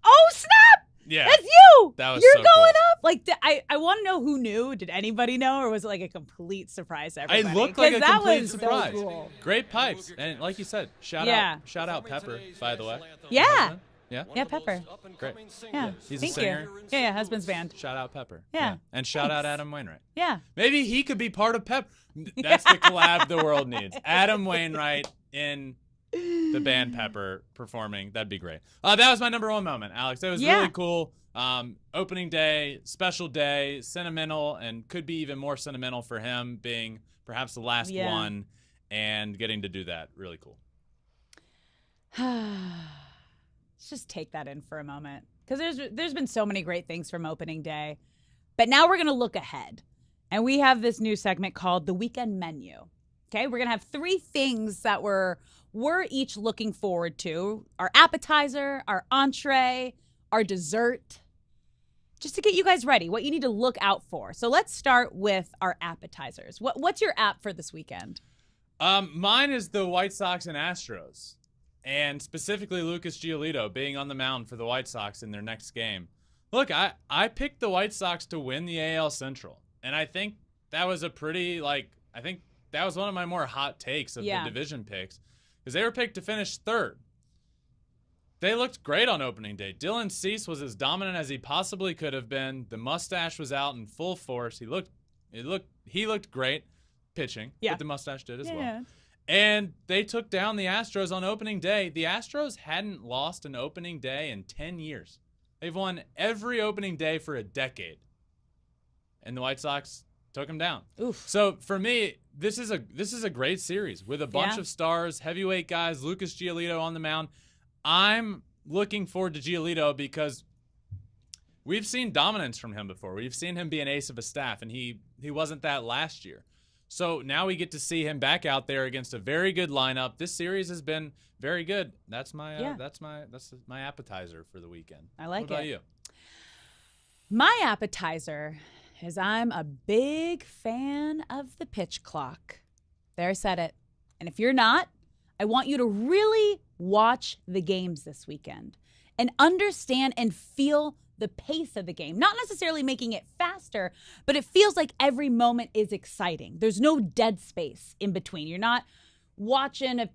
"Oh, snap! Yeah. That's you! That was You're so going cool. up!" I want to know who knew. Did anybody know? Or was it a complete surprise to everybody? It looked like a that complete was surprise. So cool. Great pipes. And like you said, shout out Pepper, by the way. Yeah. Yeah? Yeah, Pepper. Great. Yeah. He's a Thank singer. you. Yeah, husband's band. Shout out Pepper. Yeah. And shout out Thanks. Adam Wainwright. Yeah. Maybe he could be part of Pepper. That's the collab the world needs. Adam Wainwright in the band Pepper performing. That'd be great. That was my number one moment, Alex. That was really cool. Opening day, special day, sentimental, and could be even more sentimental for him being perhaps the last one and getting to do that. Really cool. Let's just take that in for a moment, because there's been so many great things from opening day. But now we're going to look ahead. And we have this new segment called the Weekend Menu. Okay, we're going to have 3 things that we're each looking forward to. Our appetizer, our entree, our dessert. Just to get you guys ready, what you need to look out for. So let's start with our appetizers. What's your app for this weekend? Mine is the White Sox and Astros. And specifically Lucas Giolito being on the mound for the White Sox in their next game. Look, I picked the White Sox to win the AL Central. And I think that was I think that was one of my more hot takes of the division picks. Because they were picked to finish 3rd. They looked great on opening day. Dylan Cease was as dominant as he possibly could have been. The mustache was out in full force. He looked great pitching. Yeah. But the mustache did as well. And they took down the Astros on opening day. The Astros hadn't lost an opening day in 10 years. They've won every opening day for a decade. And the White Sox took them down. Oof. So for me, this is a great series with a bunch of stars, heavyweight guys, Lucas Giolito on the mound. I'm looking forward to Giolito because we've seen dominance from him before. We've seen him be an ace of a staff, and he wasn't that last year. So now we get to see him back out there against a very good lineup. This series has been very good. That's my appetizer for the weekend. I like it. What about you? My appetizer is I'm a big fan of the pitch clock. There, I said it. And if you're not, I want you to really watch the games this weekend and understand and feel the pace of the game. Not necessarily making it faster, but it feels like every moment is exciting. There's no dead space in between. You're not watching a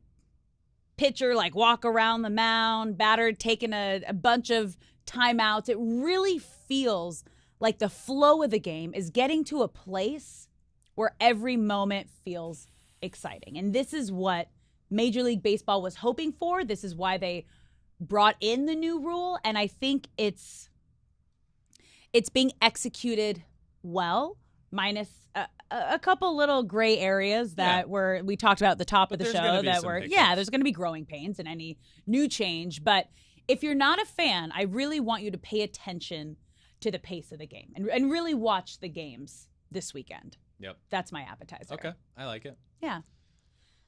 pitcher walk around the mound, batter taking a bunch of timeouts. It really feels like the flow of the game is getting to a place where every moment feels exciting. And this is what Major League Baseball was hoping for. This is why they brought in the new rule. And I think it's being executed well, minus a couple little gray areas that we talked about at the top of the show that were, there's going to be growing pains in any new change. But if you're not a fan, I really want you to pay attention to the pace of the game and really watch the games this weekend. Yep. That's my appetizer. Okay. I like it. Yeah.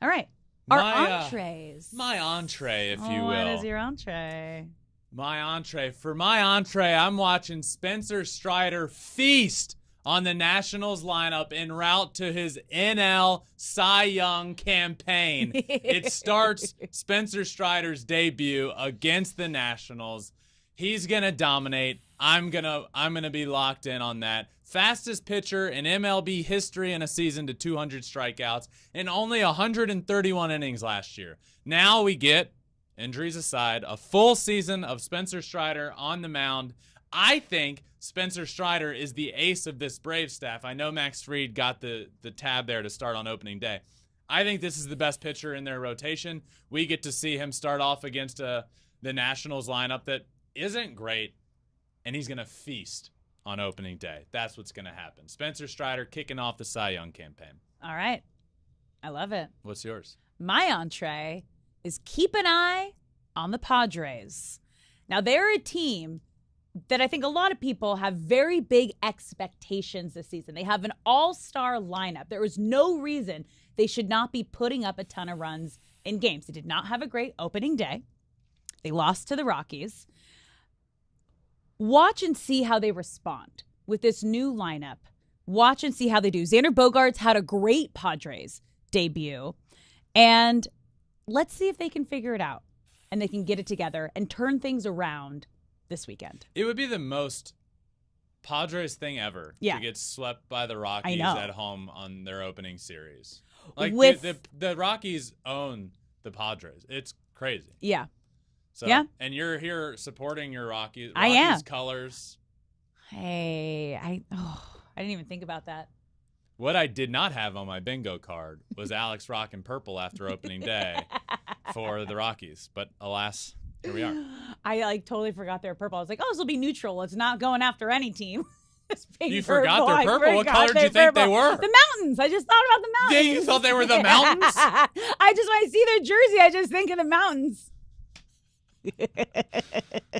All right. Our entrees. My entree, if you will. What is your entree? My entree. For my entree, I'm watching Spencer Strider feast on the Nationals lineup en route to his NL Cy Young campaign. It starts Spencer Strider's debut against the Nationals. He's going to dominate. I'm gonna be locked in on that. Fastest pitcher in MLB history in a season to 200 strikeouts and only 131 innings last year. Now we get, injuries aside, a full season of Spencer Strider on the mound. I think Spencer Strider is the ace of this Braves staff. I know Max Fried got the tab there to start on opening day. I think this is the best pitcher in their rotation. We get to see him start off against the Nationals lineup that isn't great, and he's going to feast on opening day. That's what's going to happen. Spencer Strider kicking off the Cy Young campaign. All right. I love it. What's yours? My entree is keep an eye on the Padres. Now, they're a team that I think a lot of people have very big expectations this season. They have an all-star lineup. There is no reason they should not be putting up a ton of runs in games. They did not have a great opening day. They lost to the Rockies. Watch and see how they respond with this new lineup. Watch and see how they do. Xander Bogaerts had a great Padres debut. And let's see if they can figure it out and they can get it together and turn things around this weekend. It would be the most Padres thing ever to get swept by the Rockies at home on their opening series. Like the Rockies own the Padres. It's crazy. Yeah. So, Yeah. And you're here supporting your Rockies I am. colors. Hey, I didn't even think about that. What I did not have on my bingo card was Alex rocking purple after opening day for the Rockies. But alas, here we are. I totally forgot they were purple. I was like, oh, this will be neutral. It's not going after any team. It's being You forgot purple. they're I purple? What forgot color did you they're think they purple. were? The mountains. I just thought about the Yeah, mountains. you thought they were the mountains? I just, when I see their jersey, I just think of the mountains.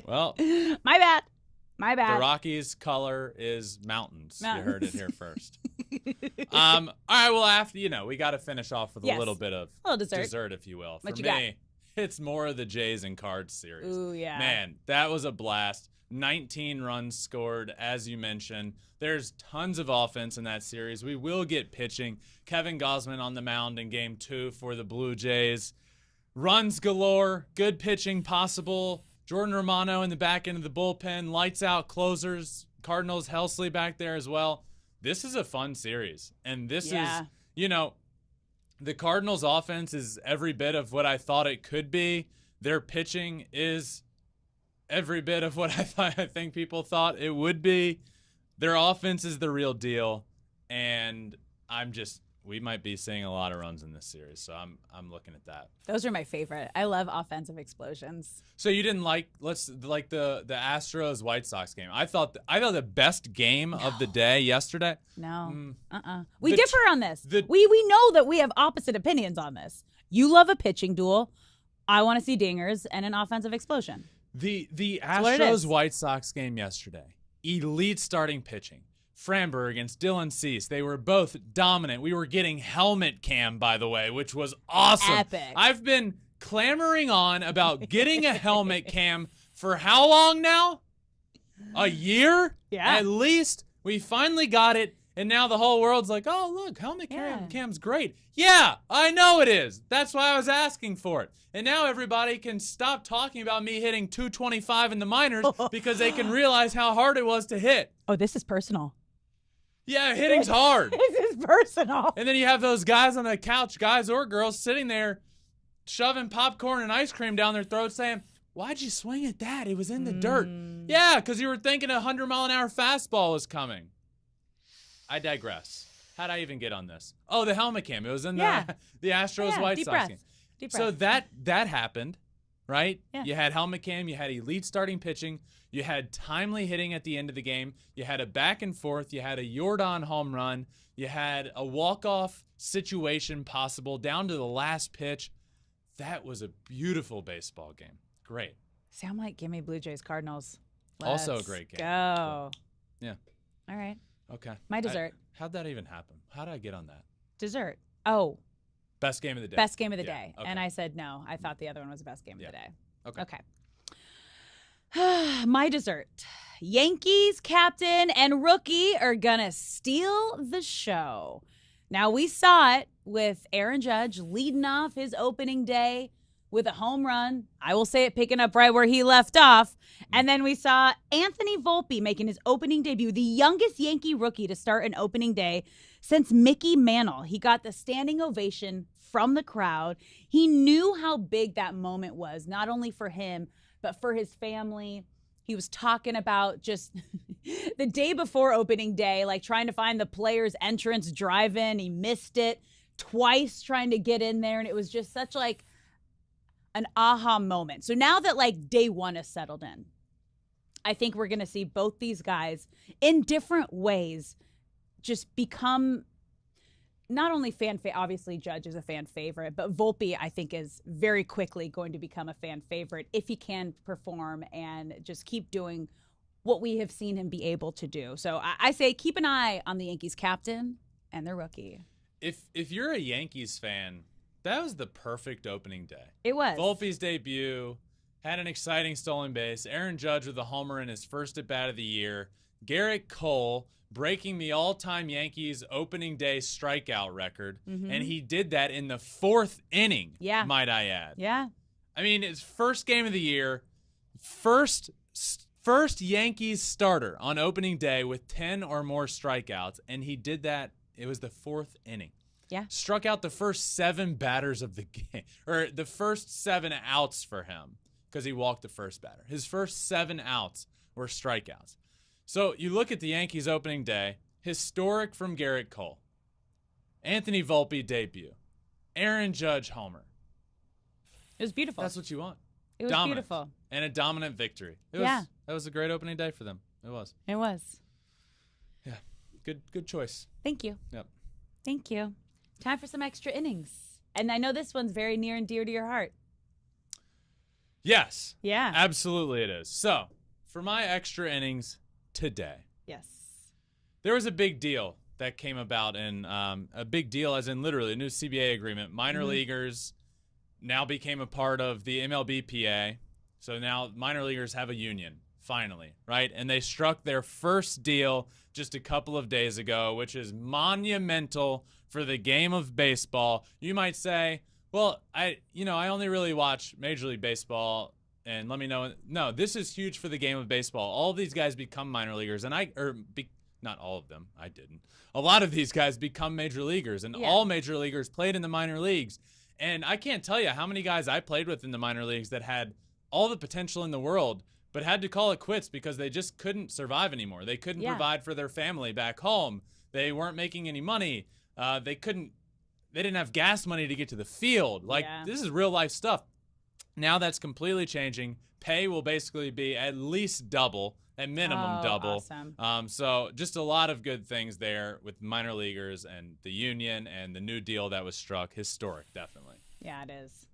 Well, My bad. the Rockies' color is mountains. You heard it here first. All right, well, after, we got to finish off with a little bit of dessert. if you will. What For you me, it's more of the Jays and Cards series. Ooh, yeah. Man, that was a blast. 19 runs scored, as you mentioned. There's tons of offense in that series. We will get pitching. Kevin Gausman on the mound in Game 2 for the Blue Jays. Runs galore, good pitching possible. Jordan Romano in the back end of the bullpen, lights out closers. Cardinals, Helsley back there as well. This is a fun series. And this is, the Cardinals' offense is every bit of what I thought it could be. Their pitching is every bit of what I think people thought it would be. Their offense is the real deal. And we might be seeing a lot of runs in this series, so I'm looking at that. Those are my favorite. I love offensive explosions. So you didn't like the Astros White Sox game? I thought the best game of the day yesterday. No, we differ on this. We know that we have opposite opinions on this. You love a pitching duel. I want to see dingers and an offensive explosion. The Astros White Sox game yesterday, elite starting pitching. Framber against Dylan Cease. They were both dominant. We were getting helmet cam, by the way, which was awesome. Epic. I've been clamoring on about getting a helmet cam for how long now? A year? Yeah. At least. We finally got it, and now the whole world's like, oh, look, helmet cam's great. Yeah, I know it is. That's why I was asking for it. And now everybody can stop talking about me hitting 225 in the minors because they can realize how hard it was to hit. Oh, this is personal. Yeah, hitting's hard. This is personal. And then you have those guys on the couch, guys or girls, sitting there shoving popcorn and ice cream down their throats saying, why'd you swing at that? It was in the dirt. Yeah, because you were thinking a 100-mile-an-hour fastball was coming. I digress. How'd I even get on this? Oh, the helmet cam. It was in the Astros White Sox game. Deep So breath. that happened, right? Yeah. You had helmet cam. You had elite starting pitching. You had timely hitting at the end of the game. You had a back and forth. You had a Yordan home run. You had a walk-off situation possible down to the last pitch. That was a beautiful baseball game. Great. See, I'm like, give me Blue Jays Cardinals. Also a Let's great game. Go. Cool. Yeah. All right. Okay. My dessert. How'd that even happen? How did I get on that? Dessert. Oh, Best game of the day. best game of the Yeah, day. okay. And I said no. I thought the other one was the best game of the day. Okay. My dessert. Yankees captain and rookie are gonna steal the show. Now, we saw it with Aaron Judge leading off his opening day with a home run. I will say it, picking up right where he left off. And then we saw Anthony Volpe making his opening debut, the youngest Yankee rookie to start an opening day since Mickey Mantle. He got the standing ovation from the crowd. He knew how big that moment was, not only for him, but for his family. He was talking about just the day before opening day, like trying to find the players' entrance drive-in. He missed it twice trying to get in there, and it was just such like an aha moment. So now that like day one is settled in, I think we're going to see both these guys in different ways just become not only obviously Judge is a fan favorite, but Volpe, I think, is very quickly going to become a fan favorite if he can perform and just keep doing what we have seen him be able to do. So I say keep an eye on the Yankees captain and their rookie. If you're a Yankees fan, that was the perfect opening day. It was. Volpe's debut had an exciting stolen base. Aaron Judge with a homer in his first at-bat of the year. Garrett Cole breaking the all-time Yankees opening day strikeout record. Mm-hmm. And he did that in the fourth inning, might I add. Yeah. I mean, it's first game of the year, first Yankees starter on opening day with 10 or more strikeouts, and he did that. It was the fourth inning. Yeah. Struck out the first 7 batters of the game, or the first 7 outs for him because he walked the first batter. His first 7 outs were strikeouts. So you look at the Yankees opening day, historic from Garrett Cole. Anthony Volpe debut. Aaron Judge homer. It was beautiful. That's what you want. It was Dominant. beautiful. And a dominant victory. Yeah. That was a great opening day for them. It was. It was. Yeah. Good choice. Thank you. Yep. Thank you. Time for some extra innings. And I know this one's very near and dear to your heart. Yes. Yeah. Absolutely it is. So, for my extra innings today, Yes. there was a big deal that came about, and a big deal as in literally a new CBA agreement. Minor leaguers now became a part of the MLBPA. So now minor leaguers have a union, finally, right? And they struck their first deal just a couple of days ago, which is monumental for the game of baseball. You might say, well, I only really watch Major League Baseball, and let me know. No, this is huge for the game of baseball. All of these guys become minor leaguers, and not all of them. I didn't. A lot of these guys become major leaguers, and all major leaguers played in the minor leagues. And I can't tell you how many guys I played with in the minor leagues that had all the potential in the world, but had to call it quits because they just couldn't survive anymore. They couldn't provide for their family back home. They weren't making any money. They didn't have gas money to get to the field. This is real life stuff. Now that's completely changing. Pay will basically be at least double, at minimum double. Awesome. So just a lot of good things there with minor leaguers and the union and the new deal that was struck. Historic, definitely. Yeah, it is.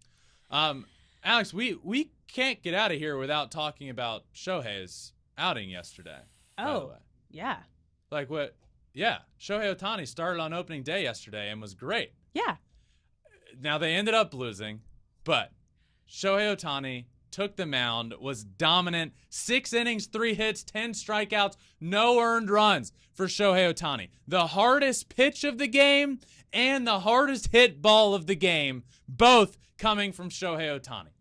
Alex, we can't get out of here without talking about Shohei's outing yesterday. By the way. Yeah. Like what? Yeah, Shohei Ohtani started on opening day yesterday and was great. Yeah. Now they ended up losing, but Shohei Ohtani took the mound, was dominant. 6 innings, 3 hits, 10 strikeouts, no earned runs for Shohei Ohtani. The hardest pitch of the game and the hardest hit ball of the game, both coming from Shohei Ohtani.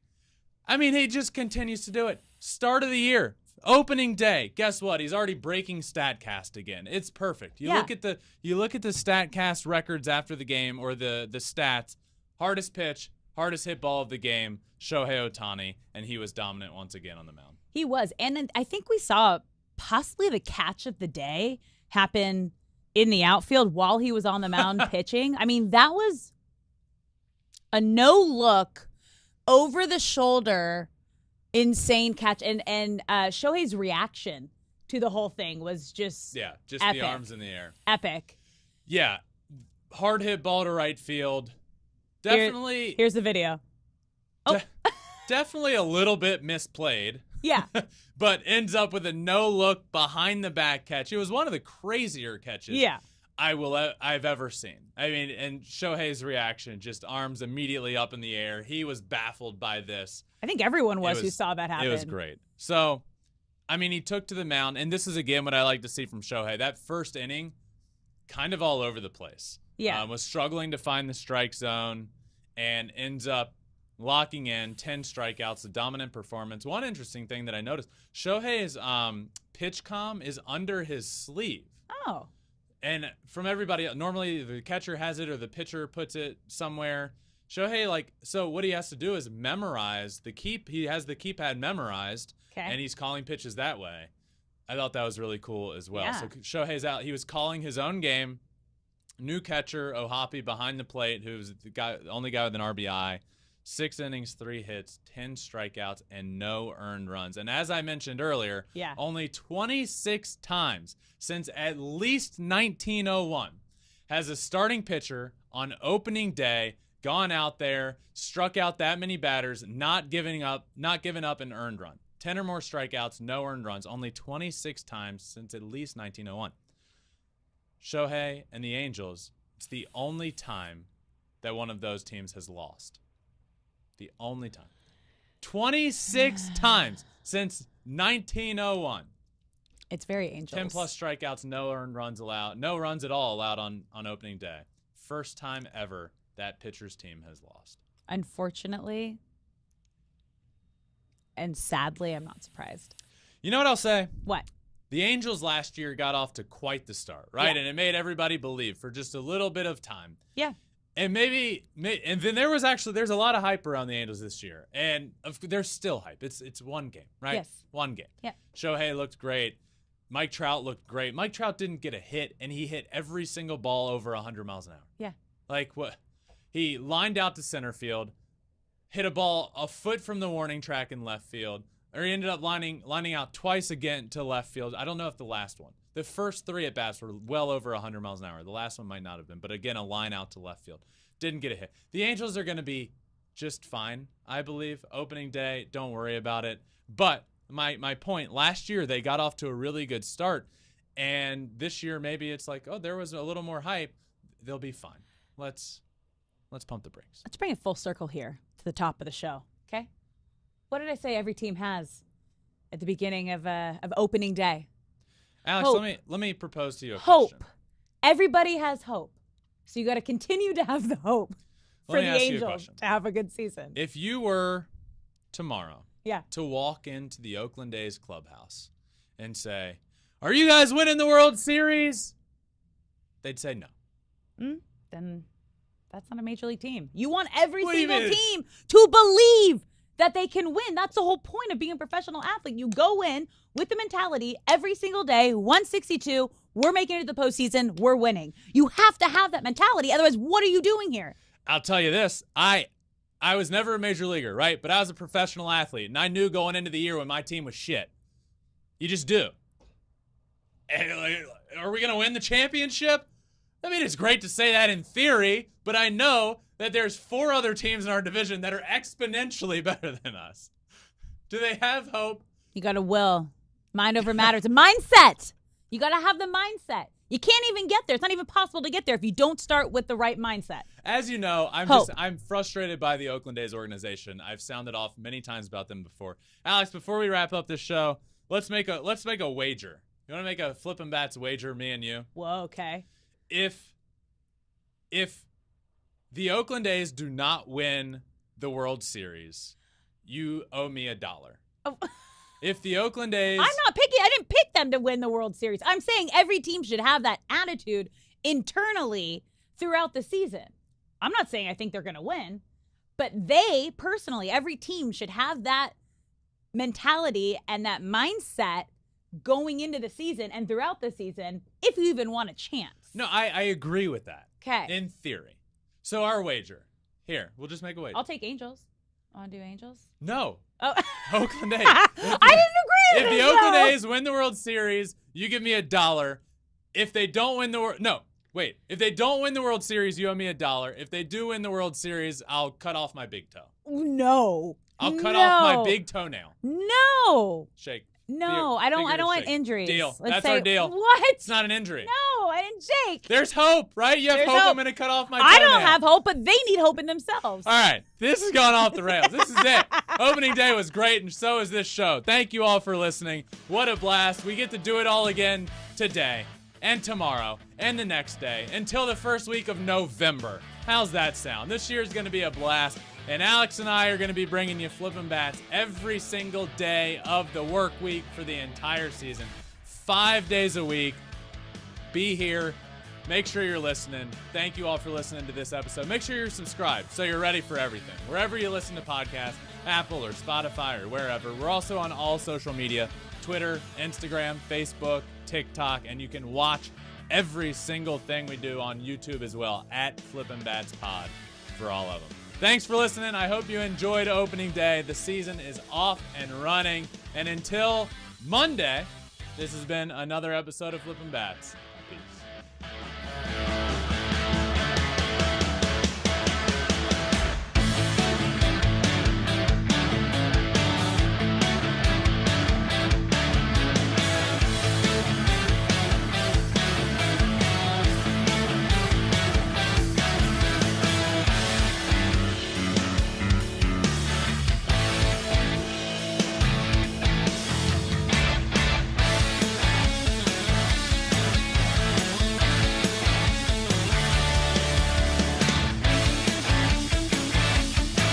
I mean, he just continues to do it. Start of the year, opening day. Guess what? He's already breaking StatCast again. It's perfect. You look at the StatCast records after the game, or the stats. Hardest pitch, hardest hit ball of the game, Shohei Ohtani, and he was dominant once again on the mound. He was. And then I think we saw possibly the catch of the day happen in the outfield while he was on the mound pitching. I mean, that was a no-look, over-the-shoulder, insane catch. And Shohei's reaction to the whole thing was just epic. The arms in the air. Epic. Yeah. Hard hit ball to right field. Definitely. Here's the video. Oh. Definitely a little bit misplayed. Yeah. But ends up with a no-look behind the back catch. It was one of the crazier catches I've ever seen. I mean, and Shohei's reaction, just arms immediately up in the air. He was baffled by this. I think everyone was who saw that happen. It was great. So, I mean, he took to the mound, and this is, again, what I like to see from Shohei. That first inning, kind of all over the place. Yeah. Was struggling to find the strike zone and ends up locking in 10 strikeouts, a dominant performance. One interesting thing that I noticed, Shohei's pitch comm is under his sleeve. Oh. And from everybody, normally the catcher has it or the pitcher puts it somewhere. Shohei, so what he has to do is memorize the keep. He has the keypad memorized, and he's calling pitches that way. I thought that was really cool as well. Yeah. So Shohei's out. He was calling his own game. New catcher, Ohapi, behind the plate, who's the only guy with an RBI. 6 innings, 3 hits, 10 strikeouts, and no earned runs. And as I mentioned earlier, only 26 times since at least 1901 has a starting pitcher on opening day gone out there, struck out that many batters, not given up an earned run. 10 or more strikeouts, no earned runs. Only 26 times since at least 1901. Shohei and the Angels, it's the only time that one of those teams has lost. The only time. 26 times since 1901. It's very Angels. 10 plus strikeouts, no earned runs allowed. No runs at all allowed on opening day. First time ever that pitcher's team has lost. Unfortunately, and sadly, I'm not surprised. You know what I'll say? What? The Angels last year got off to quite the start, right? Yeah. And it made everybody believe for just a little bit of time. Yeah. And and then there's a lot of hype around the Angels this year. And there's still hype. It's one game, right? Yes. One game. Yeah. Shohei looked great. Mike Trout looked great. Mike Trout didn't get a hit, and he hit every single ball over 100 miles an hour. Yeah. Like what? He lined out to center field, hit a ball a foot from the warning track in left field, or he ended up lining out twice again to left field. I don't know if the last one. The first 3 at-bats were well over 100 miles an hour. The last one might not have been, but again, a line out to left field. Didn't get a hit. The Angels are going to be just fine, I believe. Opening day, don't worry about it. But my point, last year they got off to a really good start, and this year maybe it's like, oh, there was a little more hype. They'll be fine. Let's pump the brakes. Let's bring it full circle here to the top of the show, okay? What did I say every team has at the beginning of opening day? Alex, Hope. let me propose to you a Hope. question. Everybody has hope. So you got to continue to have the hope for Let me the ask you a Angels question. to have a good season. If you were tomorrow Yeah. to walk into the Oakland A's clubhouse and say, "Are you guys winning the World Series?" They'd say no. Then that's not a major league team. You want every What do you single mean? team to believe that they can win. That's the whole point of being a professional athlete. You go in with the mentality every single day, 162, we're making it to the postseason, we're winning. You have to have that mentality. Otherwise, what are you doing here? I'll tell you this. I was never a major leaguer, right? But I was a professional athlete, and I knew going into the year when my team was shit. You just do. And, like, are we going to win the championship? I mean, it's great to say that in theory, but I know that there's 4 other teams in our division that are exponentially better than us. Do they have hope? You got to will. Mind over matter. It's a mindset. You got to have the mindset. You can't even get there. It's not even possible to get there if you don't start with the right mindset. As you know, I'm frustrated by the Oakland A's organization. I've sounded off many times about them before. Alex, before we wrap up this show, let's make a wager. You want to make a Flippin Bats wager, me and you? Whoa, okay. If the Oakland A's do not win the World Series, you owe me $1. Oh. If the Oakland A's... I'm not picking. I didn't pick them to win the World Series. I'm saying every team should have that attitude internally throughout the season. I'm not saying I think they're going to win, but they personally, every team should have that mentality and that mindset going into the season and throughout the season if you even want a chance. No, I agree with that. Okay. In theory. So our wager. Here, we'll just make a wager. I'll take Angels. Want to do Angels? No. Oh. Oakland A's. I didn't agree with If this, the Oakland though. A's win the World Series, you give me $1. If they don't win the World... No, wait. If they don't win the World Series, you owe me $1. If they do win the World Series, I'll cut off my big toe. No. I'll cut off my big toenail. No. Shake. No, I don't Figurative want shake. injuries. Deal. Let's That's say, our deal. What? It's not an injury. No, I didn't shake. There's hope, right? You have There's hope. hope. I'm going to cut off my toenail. I don't have hope, but they need hope in themselves. All right. This has gone off the rails. This is it. Opening day was great, and so is this show. Thank you all for listening. What a blast. We get to do it all again today and tomorrow and the next day until the first week of November. How's that sound? This year is going to be a blast. And Alex and I are going to be bringing you Flippin' Bats every single day of the work week for the entire season. 5 days a week. Be here. Make sure you're listening. Thank you all for listening to this episode. Make sure you're subscribed so you're ready for everything. Wherever you listen to podcasts, Apple or Spotify or wherever. We're also on all social media, Twitter, Instagram, Facebook, TikTok, and you can watch every single thing we do on YouTube as well at Flippin' Bats Pod for all of them. Thanks for listening. I hope you enjoyed opening day. The season is off and running. And until Monday, this has been another episode of Flippin' Bats. Peace.